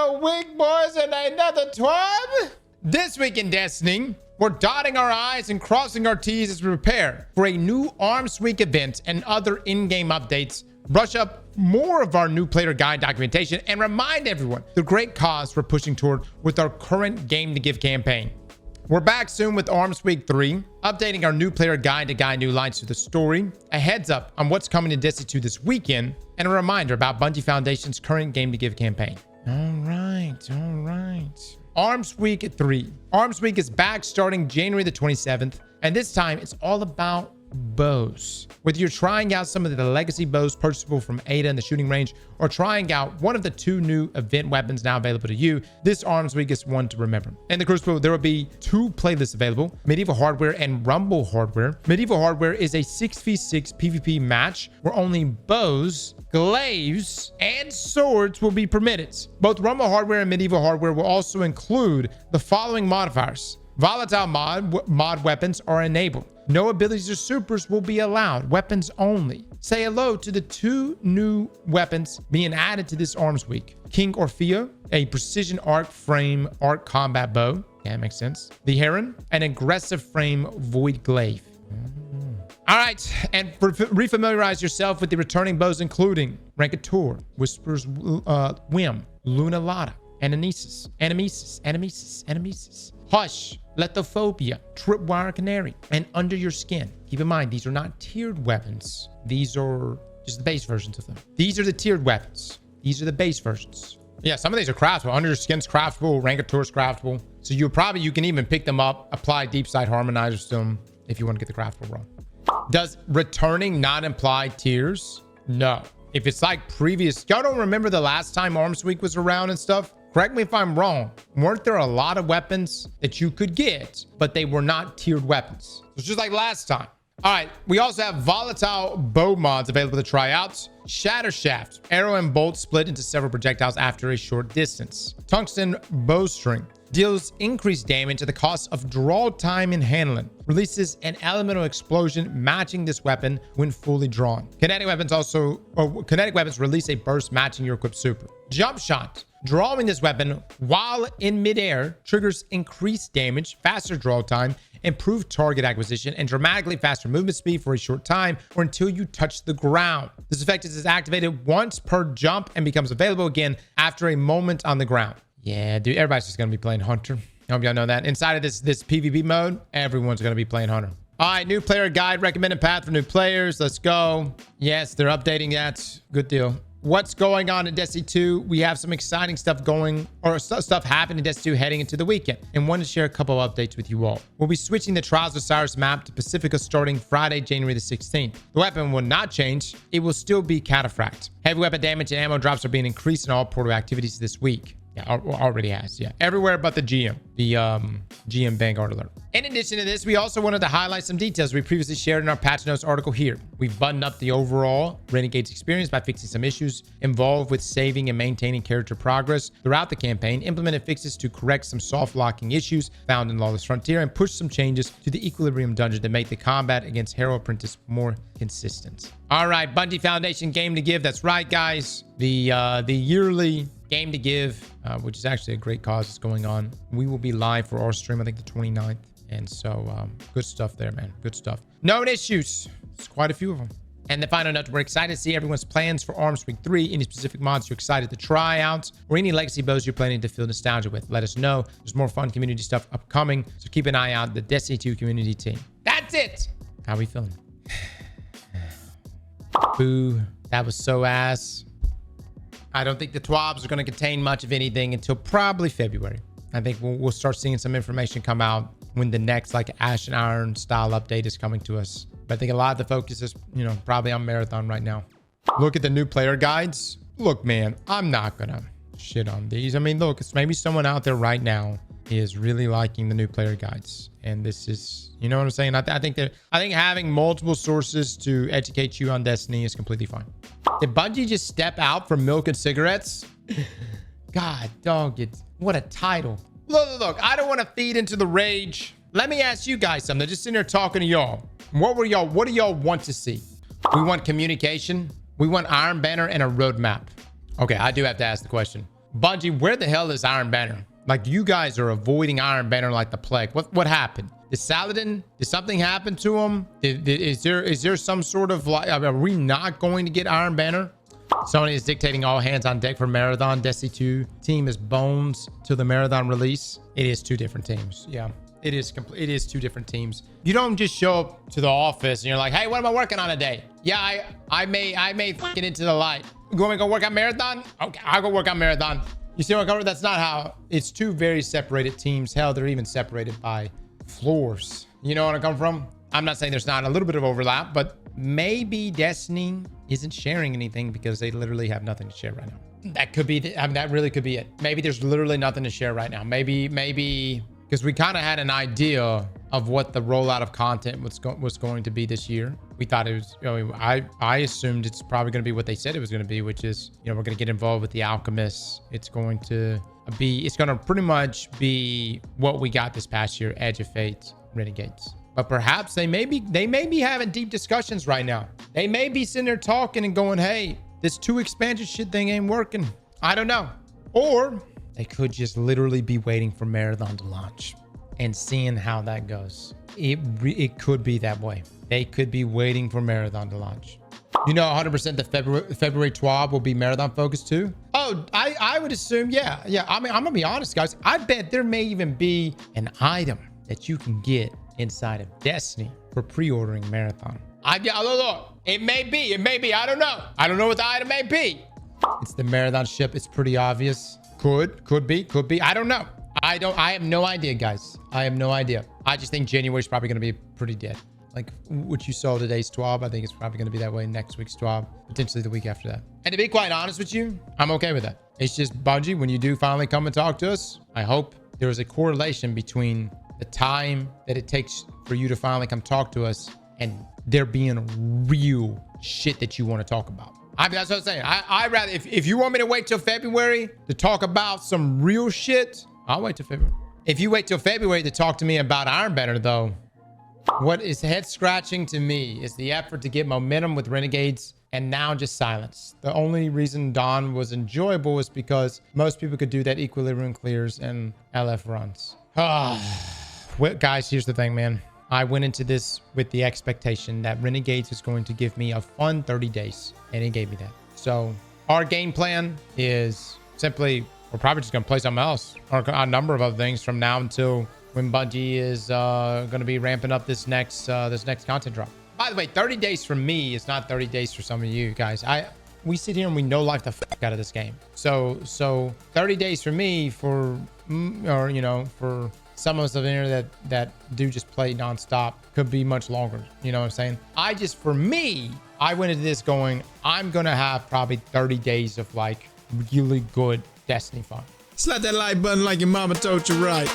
another week, boys, and another twab. This week in Destiny, we're dotting our I's and crossing our T's as we prepare for a new Arms Week event and other in-game updates, brush up more of our new player guide documentation, and remind everyone the great cause we're pushing toward with our current Game to Give campaign. We're back soon with Arms Week 3, updating our new player guide to guide new lines to the story, a heads up on what's coming to Destiny 2 this weekend, and a reminder about Bungie Foundation's current Game to Give campaign. All right. Arms Week 3. Arms Week is back starting January the 27th, and this time it's all about bows. Whether you're trying out some of the legacy bows purchasable from Ada in the shooting range, or trying out one of the 2 new event weapons now available to you, this Arms Week is one to remember. In the Crucible, there will be 2 playlists available, Medieval Hardware and Rumble Hardware. Medieval Hardware is a 6v6 PvP match where only bows, glaives, and swords will be permitted. Both Rumble Hardware and Medieval Hardware will also include the following modifiers. Volatile mod weapons are enabled. No abilities or supers will be allowed. Weapons only. Say hello to the 2 new weapons being added to this Arms Week. King Orfeo, a precision arc frame arc combat bow. Yeah, that makes sense. The Heron, an aggressive frame void glaive. All right, and refamiliarize yourself with the returning bows, including Rankator, Whisper's Whim, Luna Lada, Animesis, Hush, Lethophobia, Tripwire Canary, and Under Your Skin. Keep in mind, these are not tiered weapons. These are just the base versions of them. These are the tiered weapons. These are the base versions. Yeah, some of these are craftable. Under Your Skin's craftable, Rankator's craftable. So you can even pick them up, apply Deep Side Harmonizers to them if you want to get the craftable run. Does returning not imply tiers? No. If it's like previous, y'all don't remember the last time Arms Week was around and stuff? Correct me if I'm wrong. Weren't there a lot of weapons that you could get, but they were not tiered weapons? It's just like last time. All right, we also have volatile bow mods available to try out. Shatter Shaft, arrow and bolt split into several projectiles after a short distance. Tungsten bowstring deals increased damage at the cost of draw time and handling. Releases an elemental explosion matching this weapon when fully drawn. Kinetic weapons release a burst matching your equipped super. Jump Shot. Drawing this weapon while in midair triggers increased damage, faster draw time, improved target acquisition, and dramatically faster movement speed for a short time or until you touch the ground. This effect is activated once per jump and becomes available again after a moment on the ground. Yeah, dude, everybody's just going to be playing Hunter. I hope y'all know that. Inside of this PvP mode, everyone's going to be playing Hunter. All right, new player guide, recommended path for new players. Let's go. Yes, they're updating that. Good deal. What's going on in Destiny 2? We have some exciting stuff going, or stuff happening in Destiny 2 heading into the weekend, and want to share a couple of updates with you all. We'll be switching the Trials of Osiris map to Pacifica starting Friday, January the 16th. The weapon will not change. It will still be Cataphract. Heavy weapon damage and ammo drops are being increased in all portal activities this week. Yeah, already has. Yeah, everywhere but the GM, the GM Vanguard alert. In addition to this, we also wanted to highlight some details we previously shared in our patch notes article here. We've buttoned up the overall Renegade's experience by fixing some issues involved with saving and maintaining character progress throughout the campaign, implemented fixes to correct some soft locking issues found in Lawless Frontier, and pushed some changes to the Equilibrium dungeon to make the combat against Hero Apprentice more consistent. All right, Bungie Foundation Game to Give. That's right, guys. The yearly Game to Give, which is actually a great cause, is going on. We will be live for our stream, I think the 29th. And so good stuff there, man. Good stuff. Known issues. There's quite a few of them. And the final note, we're excited to see everyone's plans for Arms Week 3. Any specific mods you're excited to try out, or any legacy bows you're planning to feel nostalgia with, let us know. There's more fun community stuff upcoming, so keep an eye out. The Destiny 2 community team. That's it. How we feeling? Boo. That was so ass. I don't think the TWABs are going to contain much of anything until probably February. I think we'll start seeing some information come out when the next like Ash and Iron style update is coming to us. But I think a lot of the focus is, probably on Marathon right now. Look at the new player guides. Look, man, I'm not going to shit on these. I mean, look, it's maybe someone out there right now is really liking the new player guides. And this is, you know what I'm saying? I think having multiple sources to educate you on Destiny is completely fine. Did Bungie just step out for milk and cigarettes? God, dog, what a title. Look, I don't want to feed into the rage. Let me ask you guys something. Just sitting here talking to y'all. What do y'all want to see? We want communication. We want Iron Banner and a roadmap. Okay, I do have to ask the question. Bungie, where the hell is Iron Banner? Like, you guys are avoiding Iron Banner like the plague. What happened? Did Saladin, did something happen to him? Is there some sort of like, are we not going to get Iron Banner? Sony is dictating all hands on deck for Marathon. Destiny 2 team is bones to the Marathon release. It is two different teams. Yeah, it is two different teams. You don't just show up to the office and you're like, hey, what am I working on today? Yeah, I may get into the light. You want me to go work on Marathon? Okay, I'll go work on Marathon. You see what I'm coming? That's not how. It's two very separated teams. Hell, they're even separated by floors. You know what I come from? I'm not saying there's not a little bit of overlap, but maybe Destiny isn't sharing anything because they literally have nothing to share right now. That could be, I mean, that really could be it. Maybe there's literally nothing to share right now. Maybe, because we kind of had an idea of what the rollout of content was going to be this year. We thought it was, you know, I assumed it's probably going to be what they said it was going to be, which is, you know, we're going to get involved with the alchemists. It's going to pretty much be what we got this past year, Edge of Fate, Renegades. But perhaps they may be having deep discussions right now. They may be sitting there talking and going, hey, this 2 expansion shit thing ain't working. I don't know. Or they could just literally be waiting for Marathon to launch and seeing how that goes. It could be that way. They could be waiting for Marathon to launch. You know, 100% the February TWAAAAAAAB will be Marathon focused too. Oh, I would assume, yeah. I mean, I'm gonna be honest, guys. I bet there may even be an item that you can get inside of Destiny for pre-ordering Marathon. Look, it may be. I don't know. I don't know what the item may be. It's the Marathon ship. It's pretty obvious. Could be. I don't know. I have no idea, guys. I have no idea. I just think January is probably going to be pretty dead. Like what you saw today's TWAB, I think it's probably going to be that way next week's TWAB, potentially the week after that. And to be quite honest with you, I'm okay with that. It's just Bungie, when you do finally come and talk to us, I hope there is a correlation between the time that it takes for you to finally come talk to us and there being real shit that you want to talk about. That's what I'm saying. I'd rather, if you want me to wait till February to talk about some real shit, I'll wait till February. If you wait till February to talk to me about Iron Banner, though, what is head scratching to me is the effort to get momentum with Renegades and now just silence. The only reason Dawn was enjoyable was because most people could do that Equilibrium clears and LF runs. Well, guys, here's the thing, man. I went into this with the expectation that Renegades is going to give me a fun 30 days, and it gave me that. So our game plan is simply, we're probably just going to play something else or a number of other things from now until when Bungie is going to be ramping up this next content drop. By the way, 30 days for me is not 30 days for some of you guys. We sit here and we know life the fuck out of this game. So 30 days for me for some of us in here that do just play nonstop could be much longer. You know what I'm saying? For me, I went into this going, I'm going to have probably 30 days of like really good Destiny fun. Slap that like button like your mama told you right.